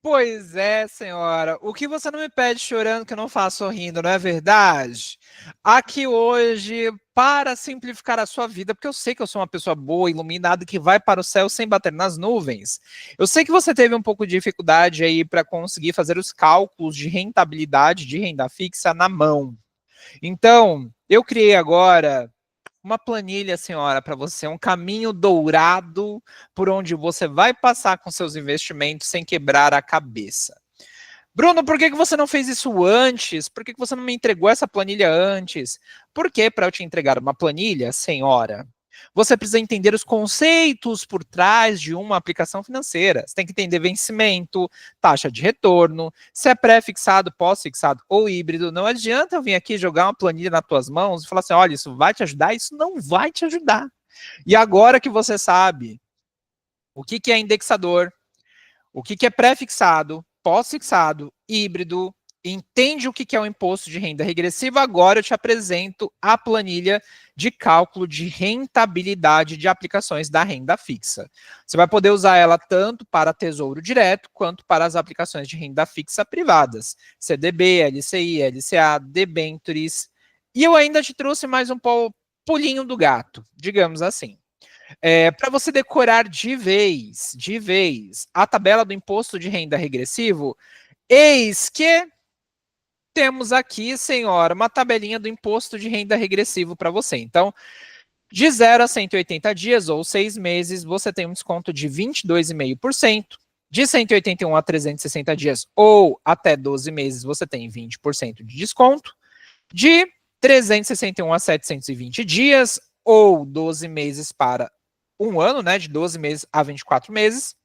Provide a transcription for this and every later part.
Pois é, senhora. O que você não me pede chorando que eu não faço sorrindo, não é verdade? Aqui hoje, para simplificar a sua vida, porque eu sei que eu sou uma pessoa boa, iluminada, que vai para o céu sem bater nas nuvens. Eu sei que você teve um pouco de dificuldade aí para conseguir fazer os cálculos de rentabilidade de renda fixa na mão. Então, eu criei agora uma planilha, senhora, para você, um caminho dourado por onde você vai passar com seus investimentos sem quebrar a cabeça. Bruno, por que você não fez isso antes? Por que você não me entregou essa planilha antes? Porque para eu te entregar uma planilha, senhora, você precisa entender os conceitos por trás de uma aplicação financeira. Você tem que entender vencimento, taxa de retorno, se é pré-fixado, pós-fixado ou híbrido. Não adianta eu vir aqui jogar uma planilha nas tuas mãos e falar assim, olha, isso vai te ajudar? Isso não vai te ajudar. E agora que você sabe o que é indexador, o que é pré-fixado, pós-fixado, híbrido, entende o que é o imposto de renda regressiva, agora eu te apresento a planilha de cálculo de rentabilidade de aplicações da renda fixa. Você vai poder usar ela tanto para Tesouro Direto, quanto para as aplicações de renda fixa privadas, CDB, LCI, LCA, debentures. E eu ainda te trouxe mais um pulinho do gato, digamos assim. Para você decorar de vez, a tabela do imposto de renda regressivo, eis que temos aqui, senhora, uma tabelinha do imposto de renda regressivo para você. Então, de 0 a 180 dias, ou 6 meses, você tem um desconto de 22,5%. De 181 a 360 dias, ou até 12 meses, você tem 20% de desconto. De 361 a 720 dias, ou 12 meses para um ano, né, de 12 meses a 24 meses,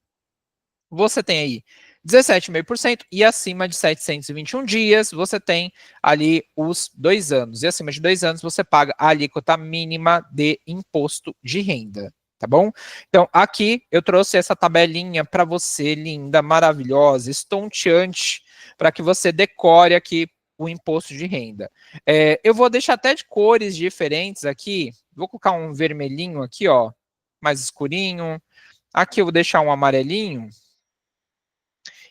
você tem aí 17,5%, e acima de 721 dias, você tem ali os 2 anos. E acima de 2 anos, você paga a alíquota mínima de imposto de renda. Tá bom? Então, aqui eu trouxe essa tabelinha para você, linda, maravilhosa, estonteante, para que você decore aqui o imposto de renda. Eu vou deixar até de cores diferentes aqui. Vou colocar um vermelhinho aqui, ó, mais escurinho. Aqui eu vou deixar um amarelinho.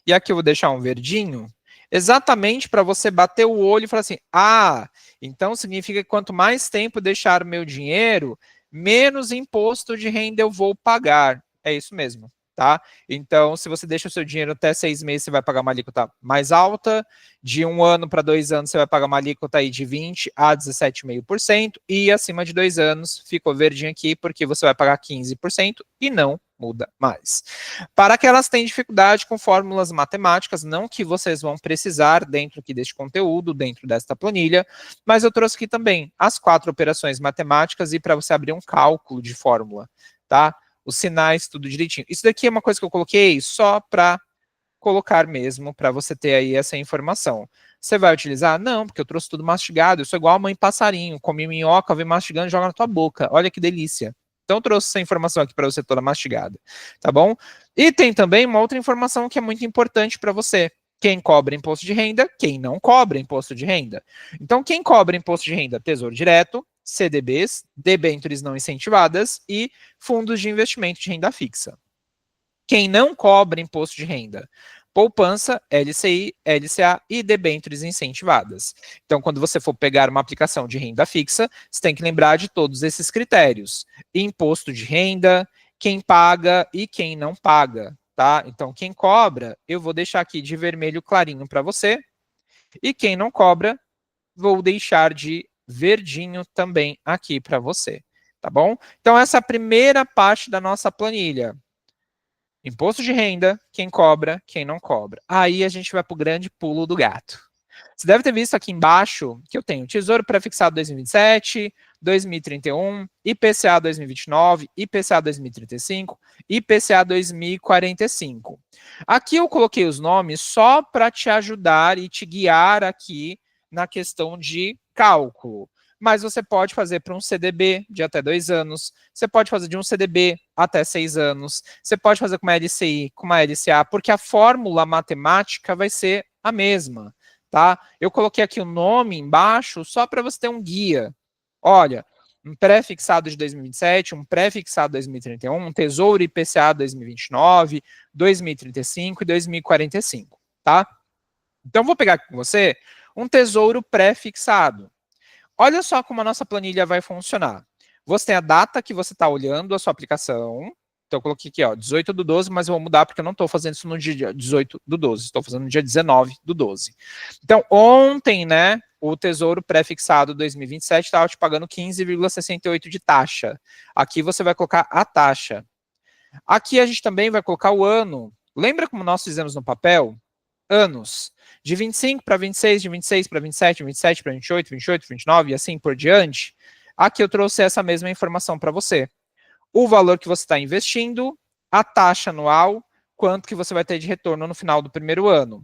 E aqui eu vou deixar um verdinho. Exatamente para você bater o olho e falar assim, ah, então significa que quanto mais tempo deixar o meu dinheiro, menos imposto de renda eu vou pagar. É isso mesmo, tá? Então, se você deixa o seu dinheiro até 6 meses, você vai pagar uma alíquota mais alta. De 1 ano para 2 anos, você vai pagar uma alíquota aí de 20% a 17,5%. E acima de 2 anos, ficou verdinho aqui, porque você vai pagar 15% e não muda mais. Para aquelas que têm dificuldade com fórmulas matemáticas, não que vocês vão precisar dentro aqui deste conteúdo, dentro desta planilha, mas eu trouxe aqui também as 4 operações matemáticas e para você abrir um cálculo de fórmula, tá? Os sinais, tudo direitinho. Isso daqui é uma coisa que eu coloquei só para colocar mesmo, para você ter aí essa informação. Você vai utilizar? Não, porque eu trouxe tudo mastigado. Eu sou igual a mãe passarinho, come minhoca, vem mastigando e joga na tua boca. Olha que delícia. Então, eu trouxe essa informação aqui para você toda mastigada, tá bom? E tem também uma outra informação que é muito importante para você. Quem cobra imposto de renda, quem não cobra imposto de renda. Então, quem cobra imposto de renda? Tesouro Direto, CDBs, debêntures não incentivadas e fundos de investimento de renda fixa. Quem não cobra imposto de renda? Poupança, LCI, LCA e debêntures incentivadas. Então, quando você for pegar uma aplicação de renda fixa, você tem que lembrar de todos esses critérios. Imposto de renda, quem paga e quem não paga, tá? Então, quem cobra, eu vou deixar aqui de vermelho clarinho para você. E quem não cobra, vou deixar de verdinho também aqui para você, tá bom? Então, essa é a primeira parte da nossa planilha. Imposto de renda, quem cobra, quem não cobra. Aí a gente vai para o grande pulo do gato. Você deve ter visto aqui embaixo que eu tenho Tesouro Prefixado 2027, 2031, IPCA 2029, IPCA 2035, IPCA 2045. Aqui eu coloquei os nomes só para te ajudar e te guiar aqui na questão de cálculo. Mas você pode fazer para um CDB de até 2 anos, você pode fazer de um CDB até 6 anos, você pode fazer com uma LCI, com uma LCA, porque a fórmula matemática vai ser a mesma, tá? Eu coloquei aqui o nome embaixo só para você ter um guia. Olha, um pré-fixado de 2027, um pré-fixado de 2031, um tesouro IPCA 2029, 2035 e 2045, tá? Então, vou pegar aqui com você um tesouro pré-fixado. Olha só como a nossa planilha vai funcionar. Você tem a data que você está olhando a sua aplicação. Então, eu coloquei aqui, ó, 18/12, mas eu vou mudar porque eu não estou fazendo isso no dia 18/12, estou fazendo no dia 19/12. Então, ontem, né, o Tesouro Pré-Fixado 2027 estava te pagando 15,68 de taxa. Aqui você vai colocar a taxa. Aqui a gente também vai colocar o ano. Lembra como nós fizemos no papel? Anos. De 25 para 26, de 26 para 27, de 27 para 28, 28, 29 e assim por diante. Aqui eu trouxe essa mesma informação para você. O valor que você está investindo, a taxa anual, quanto que você vai ter de retorno no final do primeiro ano.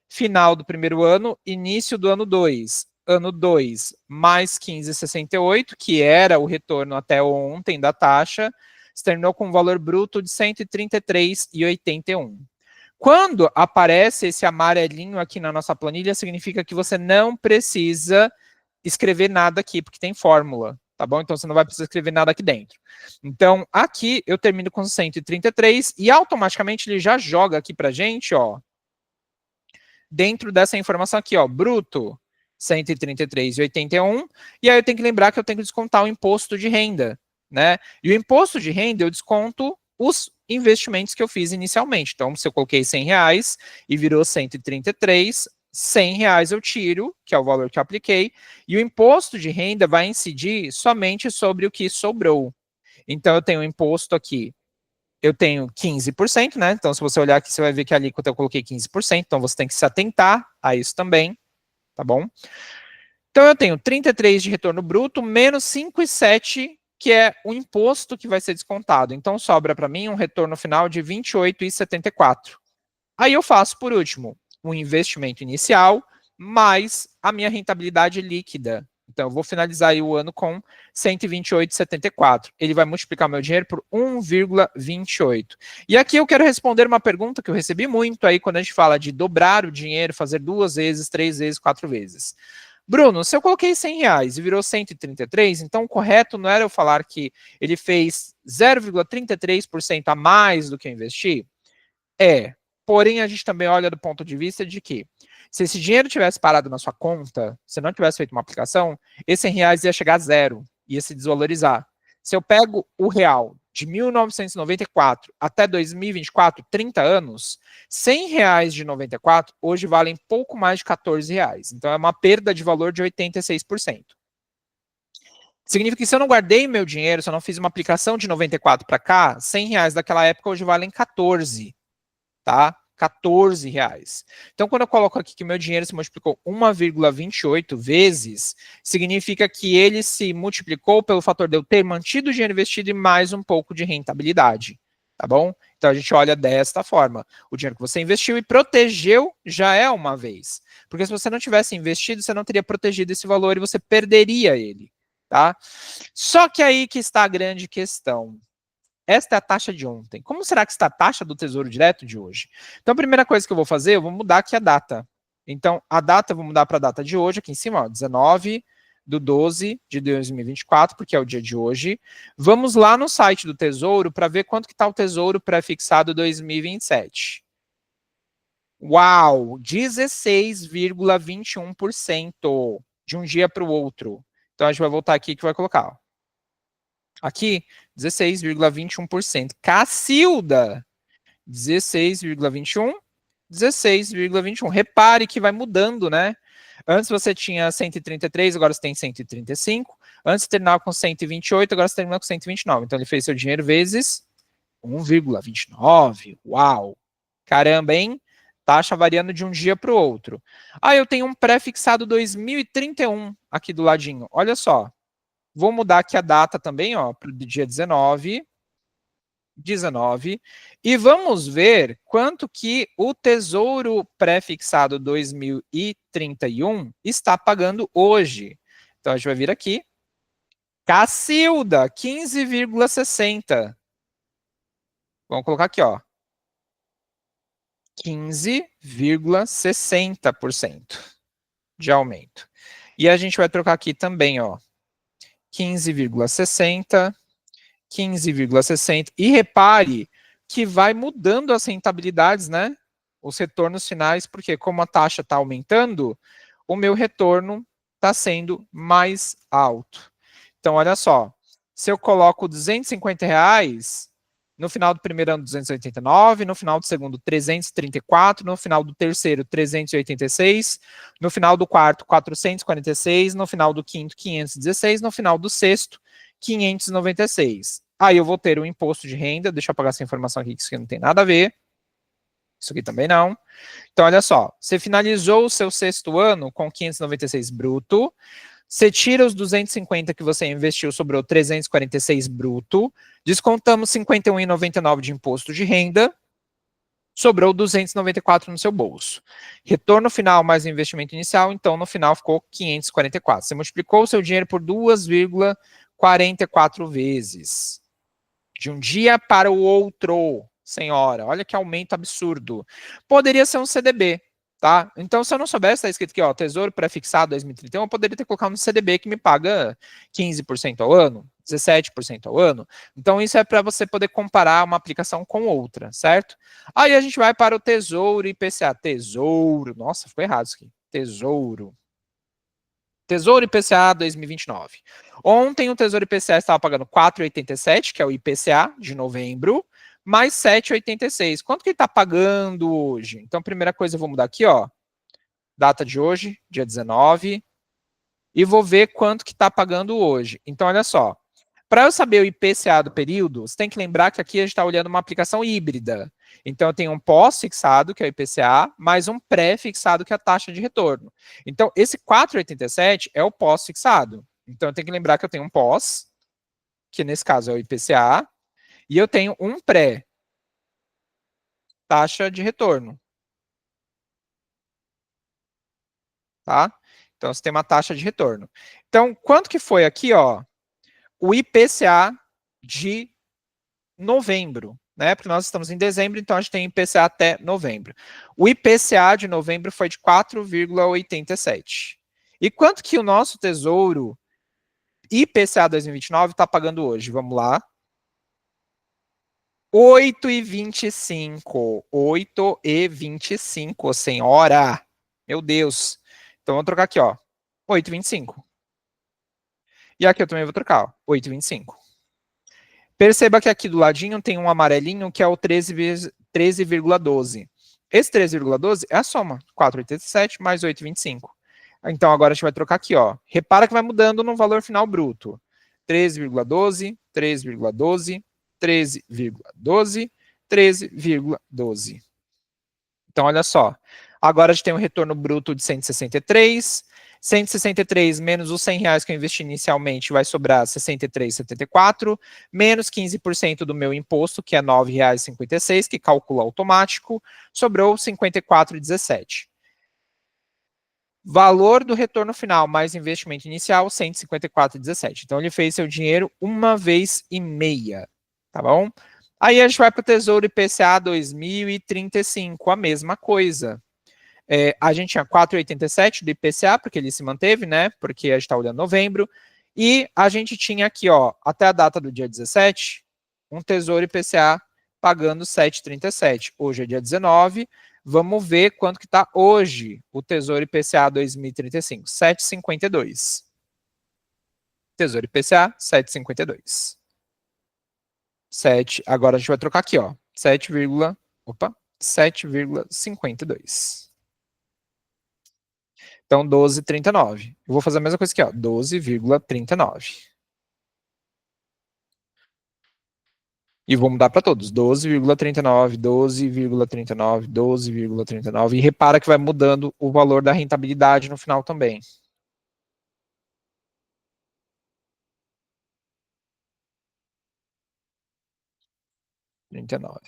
Final do primeiro ano, início do ano 2. Ano 2, mais 15,68, que era o retorno até ontem da taxa, se terminou com um valor bruto de 133,81. Quando aparece esse amarelinho aqui na nossa planilha, significa que você não precisa escrever nada aqui, porque tem fórmula, tá bom? Então, você não vai precisar escrever nada aqui dentro. Então, aqui eu termino com 133 e automaticamente ele já joga aqui pra gente, ó, dentro dessa informação aqui, ó, bruto, 133,81, e aí eu tenho que lembrar que eu tenho que descontar o imposto de renda, né? E o imposto de renda eu desconto os investimentos que eu fiz inicialmente. Então, se eu coloquei R$100 e virou 133, R$100 eu tiro, que é o valor que eu apliquei, e o imposto de renda vai incidir somente sobre o que sobrou. Então, eu tenho um imposto aqui, eu tenho 15%, né? Então, se você olhar aqui, você vai ver que a alíquota eu coloquei 15%, então você tem que se atentar a isso também, tá bom? Então, eu tenho 33 de retorno bruto, menos 5,7, que é o imposto que vai ser descontado. Então, sobra para mim um retorno final de 28,74. Aí eu faço, por último, o investimento inicial, mais a minha rentabilidade líquida. Então, eu vou finalizar aí o ano com 128,74. Ele vai multiplicar meu dinheiro por 1,28. E aqui eu quero responder uma pergunta que eu recebi muito aí quando a gente fala de dobrar o dinheiro, fazer 2 vezes, 3 vezes, 4 vezes. Bruno, se eu coloquei R$100 e virou 133, então o correto não era eu falar que ele fez 0,33% a mais do que eu investi? Porém, a gente também olha do ponto de vista de que, se esse dinheiro tivesse parado na sua conta, se não tivesse feito uma aplicação, esse R$100 ia chegar a zero, ia se desvalorizar. Se eu pego o real de 1994 até 2024, 30 anos, R$100 de 94 hoje valem pouco mais de R$14. Então, é uma perda de valor de 86%. Significa que se eu não guardei meu dinheiro, se eu não fiz uma aplicação de 94 para cá, R$100 daquela época hoje valem 14, tá? R$14. Então, quando eu coloco aqui que meu dinheiro se multiplicou 1,28 vezes, significa que ele se multiplicou pelo fator de eu ter mantido o dinheiro investido e mais um pouco de rentabilidade, tá bom? Então, a gente olha desta forma. O dinheiro que você investiu e protegeu já é uma vez. Porque se você não tivesse investido, você não teria protegido esse valor e você perderia ele, tá? Só que aí que está a grande questão. Esta é a taxa de ontem. Como será que está a taxa do Tesouro Direto de hoje? Então, a primeira coisa que eu vou fazer, eu vou mudar aqui a data. Então, a data eu vou mudar para a data de hoje, aqui em cima, ó, 19/12 de 2024, porque é o dia de hoje. Vamos lá no site do Tesouro para ver quanto que está o Tesouro pré-fixado 2027. Uau! 16,21% de um dia para o outro. Então, a gente vai voltar aqui que vai colocar, ó. Aqui, 16,21%. Cacilda, 16,21, 16,21. Repare que vai mudando, né? Antes você tinha 133, agora você tem 135. Antes você terminava com 128, agora você termina com 129. Então ele fez seu dinheiro vezes 1,29. Uau! Caramba, hein? Taxa variando de um dia para o outro. Ah, eu tenho um pré-fixado 2031 aqui do ladinho. Olha só. Vou mudar aqui a data também, ó, para o dia 19. E vamos ver quanto que o Tesouro Pré-Fixado 2031 está pagando hoje. Então, a gente vai vir aqui. Cacilda, 15,60. Vamos colocar aqui, ó. 15,60% de aumento. E a gente vai trocar aqui também, ó. 15,60, 15,60. E repare que vai mudando as rentabilidades, né? Os retornos finais, porque como a taxa está aumentando, o meu retorno está sendo mais alto. Então, olha só, se eu coloco R$ 250, no final do primeiro ano 289, no final do segundo 334, no final do terceiro 386, no final do quarto 446, no final do quinto 516, no final do sexto 596. Aí eu vou ter o imposto de renda, deixa eu apagar essa informação aqui, que isso aqui não tem nada a ver. Isso aqui também não. Então, olha só, você finalizou o seu sexto ano com 596 bruto, você tira os 250 que você investiu, sobrou 346 bruto, descontamos 51,99 de imposto de renda, sobrou 294 no seu bolso. Retorno final mais investimento inicial, então no final ficou 544. Você multiplicou o seu dinheiro por 2,44 vezes. De um dia para o outro, senhora. Olha que aumento absurdo. Poderia ser um CDB, tá? Então, se eu não soubesse, está escrito aqui, ó, Tesouro Prefixado 2031, eu poderia ter colocado no CDB que me paga 15% ao ano, 17% ao ano. Então, isso é para você poder comparar uma aplicação com outra, certo? Aí a gente vai para o Tesouro IPCA. Tesouro, nossa, ficou errado isso aqui. Tesouro IPCA 2029. Ontem o Tesouro IPCA estava pagando 4,87, que é o IPCA de novembro, mais 7,86. Quanto que ele está pagando hoje? Então, primeira coisa, eu vou mudar aqui, ó, data de hoje, dia 19, e vou ver quanto que está pagando hoje. Então, olha só, para eu saber o IPCA do período, você tem que lembrar que aqui a gente está olhando uma aplicação híbrida. Então, eu tenho um pós-fixado, que é o IPCA, mais um pré-fixado, que é a taxa de retorno. Então, esse 4,87 é o pós-fixado. Então, eu tenho que lembrar que eu tenho um pós, que nesse caso é o IPCA, e eu tenho um pré, taxa de retorno. Tá? Então, você tem uma taxa de retorno. Então, quanto que foi aqui, ó? O IPCA de novembro, né? Porque nós estamos em dezembro, então a gente tem IPCA até novembro. O IPCA de novembro foi de 4,87. E quanto que o nosso Tesouro IPCA 2029 está pagando hoje? Vamos lá. 8,25. 8,25, senhora. Meu Deus. Então, vou trocar aqui, ó. 8,25. E aqui eu também vou trocar, ó. 8,25. Perceba que aqui do ladinho tem um amarelinho que é o 13,12. Esse 13,12 é a soma. 4,87 mais 8,25. Então, agora a gente vai trocar aqui, ó. Repara que vai mudando no valor final bruto. 13,12, 13,12, 13,12, 13,12. Então, olha só. Agora a gente tem um retorno bruto de 163. 163 menos os R$ 100 que eu investi inicialmente vai sobrar 63,74, menos 15% do meu imposto, que é R$ 9,56, que calcula automático, sobrou 54,17. Valor do retorno final mais investimento inicial, 154,17. Então, ele fez seu dinheiro uma vez e meia, tá bom? Aí a gente vai para o Tesouro IPCA 2035, a mesma coisa. A gente tinha 4,87 do IPCA, porque ele se manteve, né? Porque a gente está olhando novembro. E a gente tinha aqui, ó, até a data do dia 17, um Tesouro IPCA pagando 7,37. Hoje é dia 19. Vamos ver quanto que está hoje o Tesouro IPCA 2035. 7,52. Tesouro IPCA, 7,52. 7. Agora a gente vai trocar aqui, ó. 7,52. Então, 12,39. Eu vou fazer a mesma coisa aqui, ó. 12,39. E vou mudar para todos. 12,39, 12,39, 12,39. E repara que vai mudando o valor da rentabilidade no final também. 39.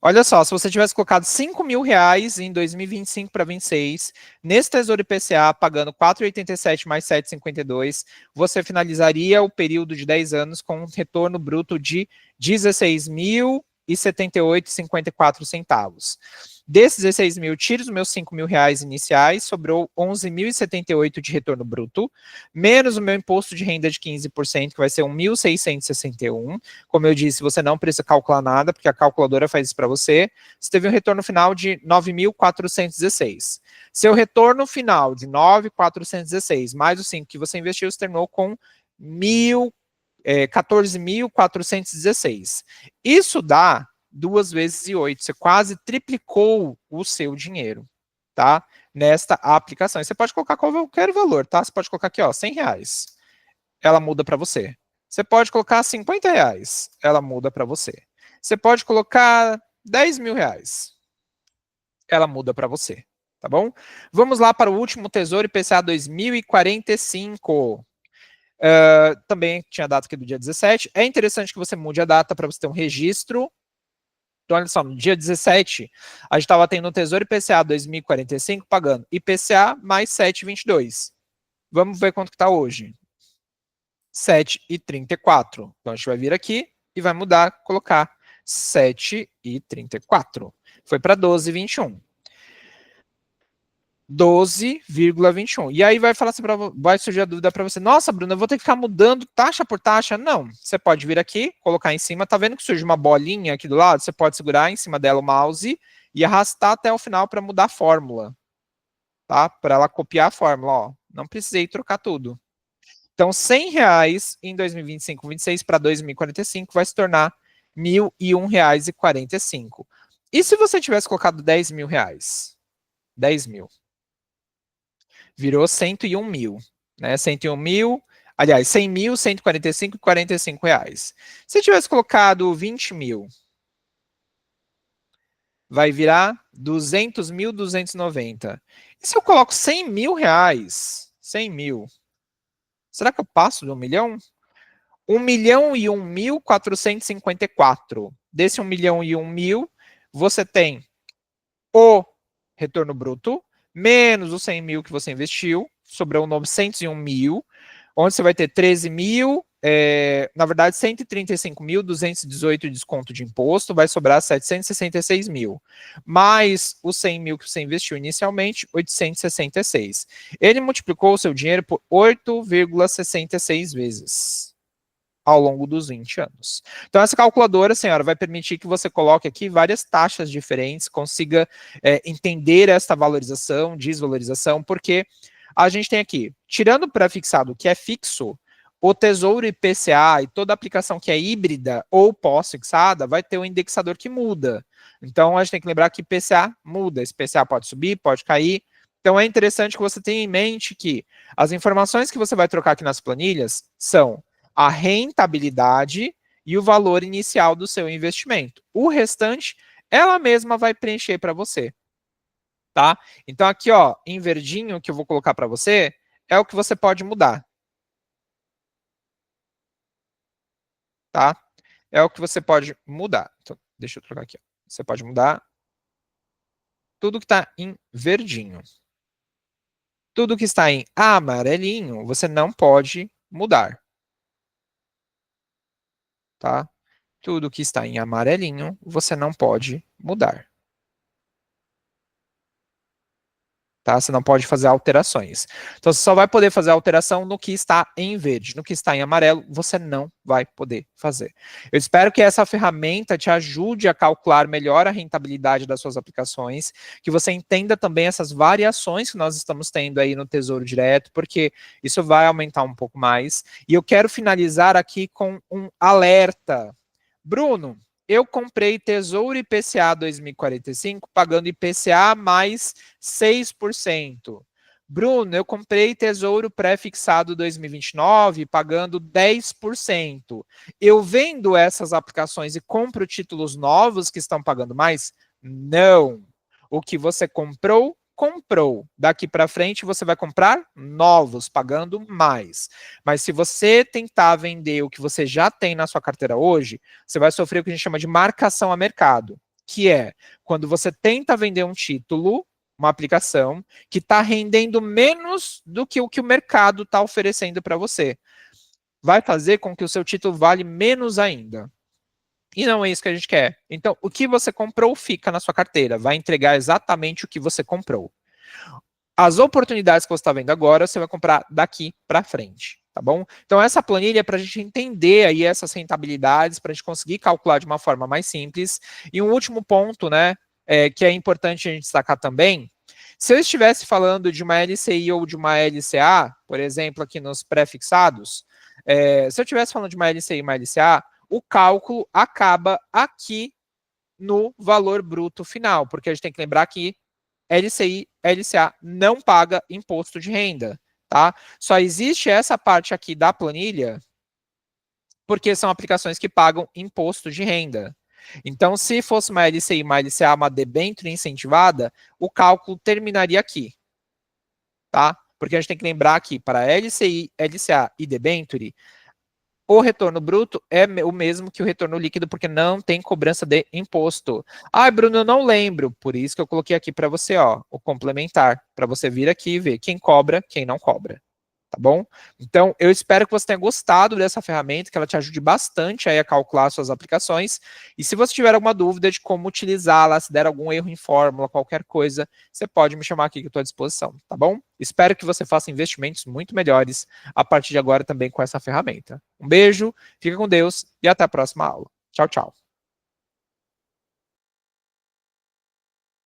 Olha só, se você tivesse colocado R$ 5.000 em 2025 para 26, nesse Tesouro IPCA, pagando 4,87 mais 7,52, você finalizaria o período de 10 anos com um retorno bruto de 16 mil 11.078,54. Desses 16 mil, tiro os meus 5 mil reais iniciais, sobrou 11.078 de retorno bruto, menos o meu imposto de renda de 15%, que vai ser 1.661. Como eu disse, você não precisa calcular nada, porque a calculadora faz isso para você. Você teve um retorno final de 9.416. Seu retorno final de 9.416, mais os 5 que você investiu, você terminou com 14.416. Isso dá 2 vezes e 8. Você quase triplicou o seu dinheiro, tá? Nesta aplicação. E você pode colocar qualquer valor, tá? Você pode colocar aqui, ó, 100 reais. Ela muda para você. Você pode colocar 50 reais. Ela muda para você. Você pode colocar 10 mil reais. Ela muda para você, tá bom? Vamos lá para o último Tesouro IPCA 2045. Também tinha a data aqui do dia 17. É interessante que você mude a data para você ter um registro. Então, olha só, no dia 17, a gente estava tendo o Tesouro IPCA 2045 pagando IPCA mais 7,22. Vamos ver quanto que está hoje. 7,34. Então, a gente vai vir aqui e vai mudar, colocar 7,34. Foi para 12,21. 12,21. E aí vai falar assim, vai surgir a dúvida para você. Nossa, Bruna, eu vou ter que ficar mudando taxa por taxa? Não. Você pode vir aqui, colocar em cima. Tá vendo que surge uma bolinha aqui do lado? Você pode segurar em cima dela o mouse e arrastar até o final para mudar a fórmula. Tá? Para ela copiar a fórmula. Ó. Não precisei trocar tudo. Então, 100 reais em 2025, 26 para 2045 vai se tornar R$1.001,45. E se você tivesse colocado 10 mil reais? 10 mil. Virou 101 mil, né? 101 mil, aliás, 100 mil, 145,45 reais. Se tivesse colocado 20 mil, vai virar 200.290. E se eu coloco 100 mil reais, 100 mil, será que eu passo de 1 milhão? 1.001.454. Desse 1.001.000, você tem o retorno bruto, menos os 100 mil que você investiu, sobrou 901 mil, onde você vai ter 13 mil, na verdade 135.218 de desconto de imposto, vai sobrar 766 mil, mais os 100 mil que você investiu inicialmente, 866. Ele multiplicou o seu dinheiro por 8,66 vezes ao longo dos 20 anos. Então, essa calculadora, senhora, vai permitir que você coloque aqui várias taxas diferentes, consiga entender esta valorização, desvalorização, porque a gente tem aqui, tirando o pré-fixado, que é fixo, o Tesouro IPCA e toda aplicação que é híbrida ou pós-fixada vai ter um indexador que muda. Então, a gente tem que lembrar que IPCA muda. Esse IPCA pode subir, pode cair. Então, é interessante que você tenha em mente que as informações que você vai trocar aqui nas planilhas são a rentabilidade e o valor inicial do seu investimento. O restante, ela mesma vai preencher para você. Tá? Então, aqui, ó, em verdinho, que eu vou colocar para você, é o que você pode mudar. Tá? É o que você pode mudar. Então, deixa eu trocar aqui. Ó. Você pode mudar tudo que está em verdinho. Tudo que está em amarelinho, você não pode mudar. Tá? Tudo que está em amarelinho, você não pode mudar. Tá? Você não pode fazer alterações. Então, você só vai poder fazer alteração no que está em verde. No que está em amarelo, você não vai poder fazer. Eu espero que essa ferramenta te ajude a calcular melhor a rentabilidade das suas aplicações, que você entenda também essas variações que nós estamos tendo aí no Tesouro Direto, porque isso vai aumentar um pouco mais. E eu quero finalizar aqui com um alerta. Bruno, eu comprei Tesouro IPCA 2045 pagando IPCA mais 6%. Bruno, eu comprei Tesouro Pré-fixado 2029 pagando 10%. Eu vendo essas aplicações e compro títulos novos que estão pagando mais? Não. O que você comprou, comprou. Daqui para frente você vai comprar novos, pagando mais. Mas se você tentar vender o que você já tem na sua carteira hoje, você vai sofrer o que a gente chama de marcação a mercado, que é quando você tenta vender um título, uma aplicação, que está rendendo menos do que o mercado está oferecendo para você. Vai fazer com que o seu título vale menos ainda. E não é isso que a gente quer. Então, o que você comprou fica na sua carteira, vai entregar exatamente o que você comprou. As oportunidades que você está vendo agora, você vai comprar daqui para frente, tá bom? Então, essa planilha é para a gente entender aí essas rentabilidades, para a gente conseguir calcular de uma forma mais simples. E um último ponto, né, que é importante a gente destacar também, se eu estivesse falando de uma LCI ou de uma LCA, por exemplo, aqui nos pré-fixados, se eu estivesse falando de uma LCI e uma LCA, o cálculo acaba aqui no valor bruto final, porque a gente tem que lembrar que LCI, LCA não paga imposto de renda, tá? Só existe essa parte aqui da planilha porque são aplicações que pagam imposto de renda. Então, se fosse uma LCI, uma LCA, uma debênture incentivada, o cálculo terminaria aqui, tá? Porque a gente tem que lembrar que para LCI, LCA e debênture, o retorno bruto é o mesmo que o retorno líquido, porque não tem cobrança de imposto. Ah, Bruno, eu não lembro. Por isso que eu coloquei aqui para você, ó, o complementar, para você vir aqui e ver quem cobra, quem não cobra. Tá bom? Então, eu espero que você tenha gostado dessa ferramenta, que ela te ajude bastante aí a calcular suas aplicações. E se você tiver alguma dúvida de como utilizá-la, se der algum erro em fórmula, qualquer coisa, você pode me chamar aqui que eu estou à disposição, tá bom? Espero que você faça investimentos muito melhores a partir de agora também com essa ferramenta. Um beijo, fica com Deus e até a próxima aula. Tchau, tchau.